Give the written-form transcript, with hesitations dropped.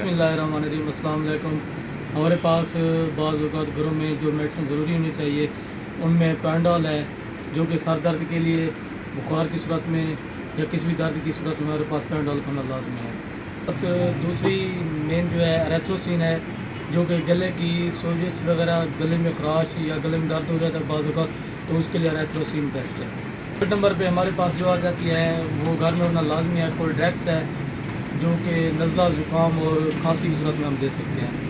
बिस्मिल्लाहिर्रहमानिर्रहीम। अस्सलाम वालेकुम। हमारे पास बाज़ औक़ात घरों में जो मेडिसिन ज़रूरी होनी चाहिए उनमें पैंडॉल है, जो कि सर दर्द के लिए बुखार की सूरत में या किसी भी दर्द की सूरत में हमारे पास पैंडॉल करना लाजमी है। बस दूसरी मेन जो है एरिथ्रोसिन है, जो कि गले की सोजिश वगैरह, गले में खराश या गले में दर्द हो जाता है बाज़ औक़ात, तो उसके लिए एरिथ्रोसिन बेस्ट है। थर्ड नंबर पे हमारे पास जो आ जाती है वो घर में होना लाजमी है, कोल्ड ड्रैक्स है, जो कि नज़ला ज़ुकाम और खांसी की सूरत में हम दे सकते हैं।